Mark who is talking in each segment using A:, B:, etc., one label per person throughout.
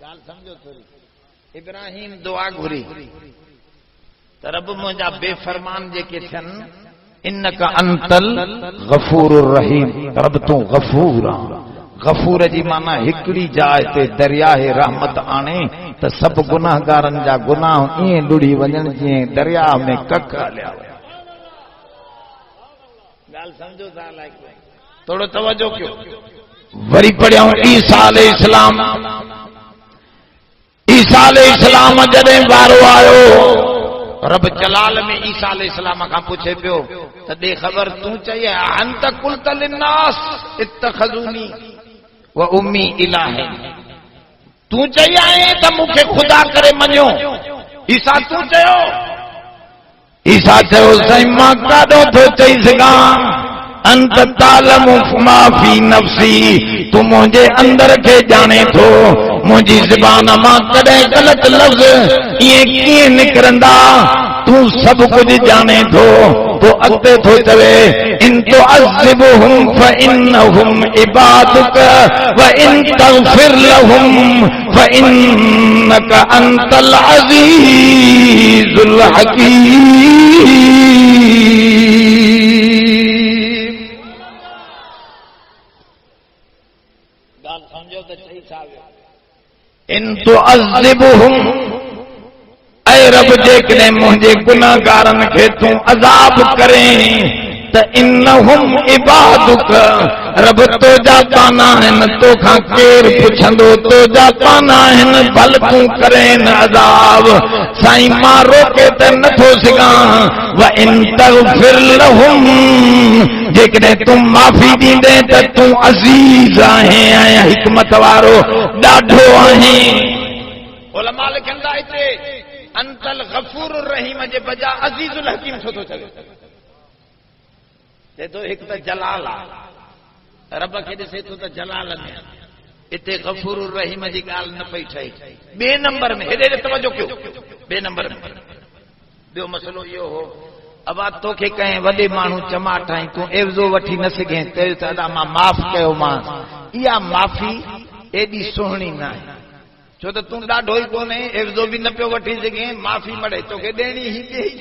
A: गाल समझो थोड़ी। इब्राहिम दुआ घुरी त रब मुंहिंजा बेफरमान जेके थियनि, इन्नका अंतल गफूरुर रहीम, रब तूं गफूर आ। गफूर जी माना हिकड़ी जाइ ते दरियाह रहमत आणे त सब गुनाहगारन जा गुनाह ईअं लुड़ी वञनि जीअं दरिया में कख हलिया विया। गाल समझो था लाइक थोड़ो तवज्जो कयो। वरी पढ़ियो ईसा अलैहिस्सलाम। ईसा अलैहिस्सलाम जॾहिं वारो आयो, रब जलाल में ईसा अलैहिस्सलाम खां पुछे पियो त दे ख़बर तूं चई अंत कुल्त लिन्नास इत्तखज़ूनी व उम्मी इलाहे, तूं चई आहे त मूंखे ख़ुदा करे मञो। ईसा तूं चयो? ईसा चयो साईं मां काॾो थो चई सघां, अंत तालमु मा फी नफ्सी, तू मुंहिंजे अंदर खे ॼाणे थो, मुंहिंजी ज़बान मां कॾहिं ग़लत लफ़्ज़ ईअं कीअं निकिरंदा, तू सब कुछ ॼाणे थो। तो अॻिते थो चवे इन तुअज़िबहुम फइन्नहुम इबादुक व इन तग़फिर लहुम फइन्नका अंतल अज़ीज़ुल हकीम। गाल समझो त सही साबित। इन तुअज़िबहुम, ऐ रब जेकॾहिं मुंहिंजे गुनाहगारन खे तूं अज़ाब करें त इन्नहुम इबादुक, रब तुंहिंजा ताना आहिनि, तोखां केरु पुछंदो, तुंहिंजा ताना आहिनि, भल तूं करें न अज़ाब। साईं मां रोके त नथो सघां। व इन तग़फिर लहुम, जेकॾहिं तूं माफ़ी ॾींदे त तूं अज़ीज़ आहीं ऐं हिकमत वारो ॾाढो आहीं। उलमा लिखनि था हिते अंतल गफूरुर रहीम जे बजा अज़ीज़ुल हकीम छो थो चवे? चए थो हिकु त जलाल आहे, रब खे ॾिसे थो त जलाल में, हिते गफूरुर रहीम जी ॻाल्हि न पई ठहे। ॿिए नंबर में हेॾे तवजो कयो, ॿिए नंबर में ॿियो मसइलो इहो हो, अबा तोखे कंहिं वॾे माण्हू चमाट आहीं, तूं एवज़ो वठी न सघें, चयो त अॾा मां माफ़ कयोमांसि। इहा माफ़ी एॾी सुहिणी न आहे, छो त तूं ॾाढो ई कोन्हे, एवज़ो बि न पियो वठी सघें, माफ़ी मड़े तोखे ॾियणी ही ॾेई,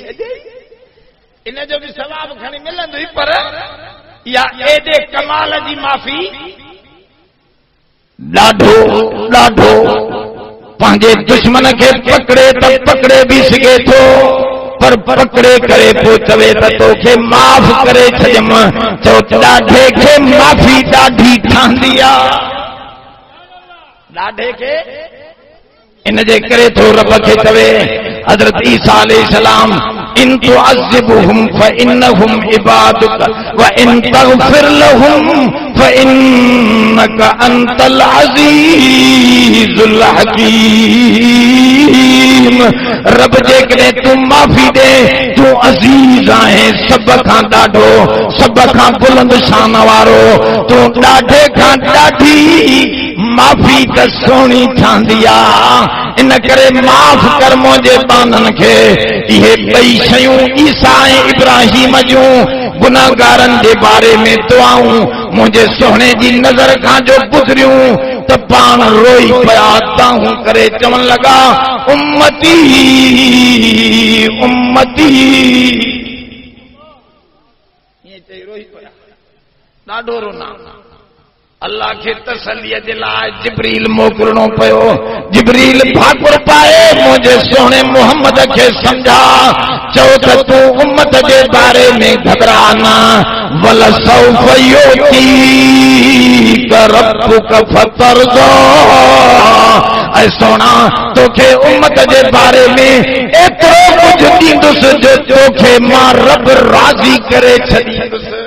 A: इन जो बि सवाब खणी मिलंदो, पर इहा एॾे कमाल जी माफ़ी ॾाढो ॾाढो पंहिंजे दुश्मन खे पकड़े त पकड़े बि सघे थो, पर पकड़े करे पोइ चवे त तोखे माफ़ करे छॾियमि। चओ ॾाढे खे माफ़ी ॾाढी ठहंदी आहे, ॾाढे खे। इन जे करे थो रब खे चवे हज़रत ईसा अलैहिस्सलाम इन तुअज़िबहुम फइन्नहुम इबादुक व इन तग़फिर लहुम फइन्नका अंतल अज़ीज़ुल हकीम। रब जेकॾहिं तूं माफ़ी ॾे, तूं अज़ीज़ आहीं, सब खां ॾाढो, सब खां बुलंद शान वारो, तूं ॾाढे खां ॾाढी माफ़ी त सुहिणी ठहंदी आहे। इन करे माफ़ कर मुंहिंजे बानन खे। इहे ॿई शयूं ईसा ऐं इब्राहिम जूं गुनाहगारनि जे बारे में दुआऊं मुंहिंजे सुहिणे जी नज़र खां जो गुज़रियूं त पाण रोई पिया, ताहूं करे चवण लॻा उम्मती उम्मती, ईअं चई रोई पिया, ॾाढो रोना। अल्लाह खे तसल्लीअ जे लाइ जिब्रील मोकिलणो पियो। जिब्रील भाकुर पाए मुंहिंजे सुहिणे मोहम्मद खे सम्झा, चओ त तूं उम्मत जे बारे में घबरा न, वल सौफ युतीक रब्बुक फतरज़ा, ऐं सोना तोखे उम्मत जे बारे में एतिरो कुझु ॾींदुसि जो तोखे मां रब राज़ी करे छॾींदुसि।